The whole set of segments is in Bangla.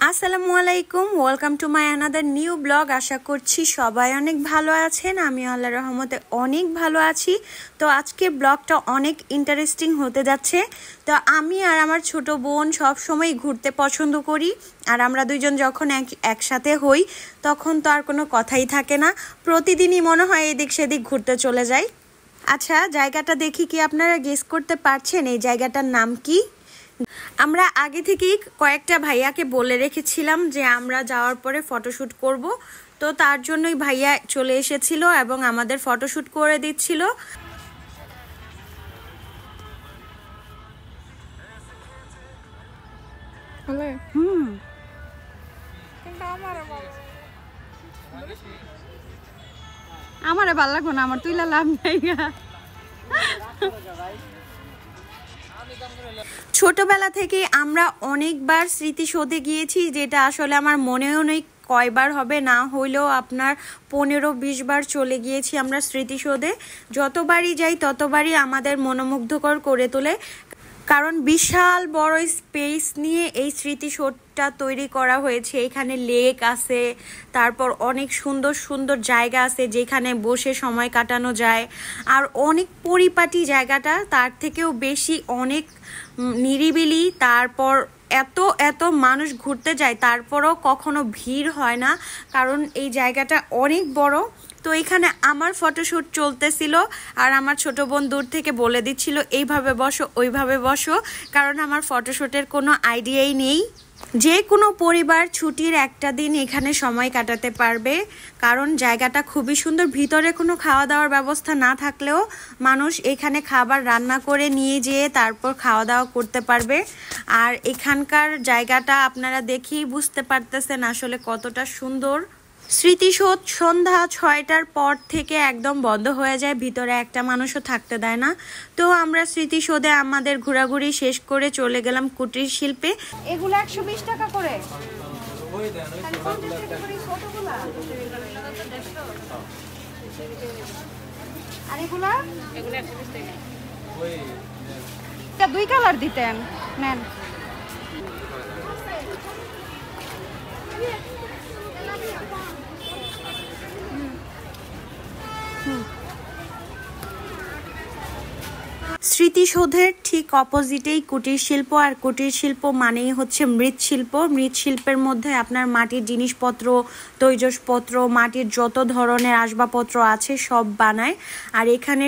আসসালামু আলাইকুম, welcome to my another new blog. আশা করছি সবাই অনেক ভালো আছেন। আমি আল্লাহর রহমতে অনেক ভালো আছি। তো আজকে ব্লগটা অনেক ইন্টারেস্টিং হতে যাচ্ছে। তো আমি আর আমার ছোট বোন সব সময় ঘুরতে পছন্দ করি, আর আমরা দুইজন যখন একসাথে হই তখন তো আর কোনো কথাই থাকে না, প্রতিদিনই মনে হয় এদিক সেদিক ঘুরতে চলে যাই। আচ্ছা, জায়গাটা দেখি কি আপনারা গেস করতে পারছেন এই জায়গাটার নাম কি? আমরা আগে থেকেই কয়েকটা ভাইয়াকে বলে রেখেছিলাম যে আমরা যাওয়ার পরে ফটোশ্যুট করব, তো তার জন্যই ভাইয়া চলে এসেছিল এবং আমাদের ফটোশ্যুট করে দিচ্ছিল। আমারে ভালো লাগবো না, আমার তুইলা লাভ নাই। ছোটবেলা থেকে আমরা অনেকবার স্মৃতিসৌধে গিয়েছি, যেটা আসলে আমার মনেও নেই কয়বার হবে, না হইলেও আপনার 15-20 বার চলে গিয়েছি আমরা স্মৃতিসৌধে। যতবারই যাই ততবারই আমাদের মনোমুগ্ধকর করে তোলে, কারণ বিশাল বড় স্পেস নিয়ে এই স্মৃতিসৌধটা তৈরি করা হয়েছে। এখানে লেক আছে, তারপর অনেক সুন্দর সুন্দর জায়গা আছে যেখানে বসে সময় কাটানো যায়, আর অনেক পরিপাটি জায়গাটা, তার থেকেও বেশি অনেক নিরিবিলি। তারপর এত এত মানুষ ঘুরতে যায়, তারপরও কখনো ভিড় হয় না, কারণ এই জায়গাটা অনেক বড়। তো এখানে আমার ফটোশ্যুট চলতেছিল, আর আমার ছোট বোন দূর থেকে বলে দিচ্ছিল এইভাবে বসো ওইভাবে বসো, কারণ আমার ফটোশ্যুটের কোনো আইডিয়াই নেই। যে কোনো পরিবার ছুটির একটা দিন এখানে সময় কাটাতে পারবে, কারণ জায়গাটা খুবই সুন্দর। ভিতরে কোনো খাওয়া দাওয়ার ব্যবস্থা না থাকলেও মানুষ এখানে খাবার রান্না করে নিয়ে যেয়ে তারপর খাওয়া দাওয়া করতে পারবে। আর এখানকার জায়গাটা আপনারা দেখেই বুঝতে পারতেছেন আসলে কতটা সুন্দর। স্মৃতিসৌধ সন্ধ্যা 6টার পর থেকে একদম বন্ধ হয়ে যায়, ভিতরে একটা মানুষও থাকতে দেয় না। তো আমরা স্মৃতিসৌধে আমাদের ঘোরাঘুরি শেষ করে চলে গেলাম কুটির শিল্পে। এগুলো 120 টাকা করে। আর এগুলা 120 টাকা। 2 কালার দিতেন, নেন। স্মৃতিসৌধের ঠিক অপোজিটেই কুটির শিল্প, আর কুটির শিল্প মানেই হচ্ছে মৃৎশিল্প। মৃৎশিল্পের মধ্যে আপনার মাটির জিনিসপত্র, তৈজসপত্র, মাটির যত ধরনের আসবাবপত্র আছে সব বানায়। আর এখানে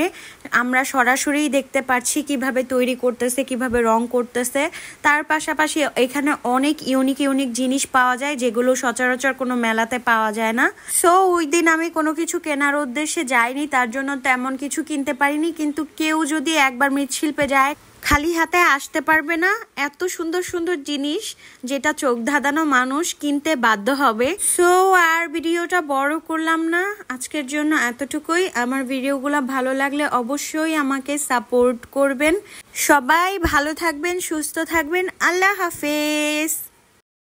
আমরা সরাসরি দেখতে পাচ্ছি কিভাবে তৈরি করতেছে, কিভাবে রং করতেছে। তার পাশাপাশি এখানে অনেক ইউনিক জিনিস পাওয়া যায় যেগুলো সচরাচর কোনো মেলাতে পাওয়া যায় না। সো ওই দিন আমি কোনো কিছু কেনার উদ্দেশ্যে যাইনি, তার জন্য তেমন কিছু কিনতে পারিনি। কিন্তু কেউ যদি একবার মৃৎশিল্পে যায় খালি হাতে আসতে পারবে না। এত সুন্দর সুন্দর জিনিস যেটা চোখ ধাঁধানো মানুষ কিনতে বাধ্য হবে। সো আর ভিডিওটা বড় করলাম না, আজকের জন্য এতটুকুই। আমার ভিডিওগুলো ভালো লাগলে অবশ্যই আমাকে সাপোর্ট করবেন। সবাই ভালো থাকবেন, সুস্থ থাকবেন। আল্লাহ হাফেজ।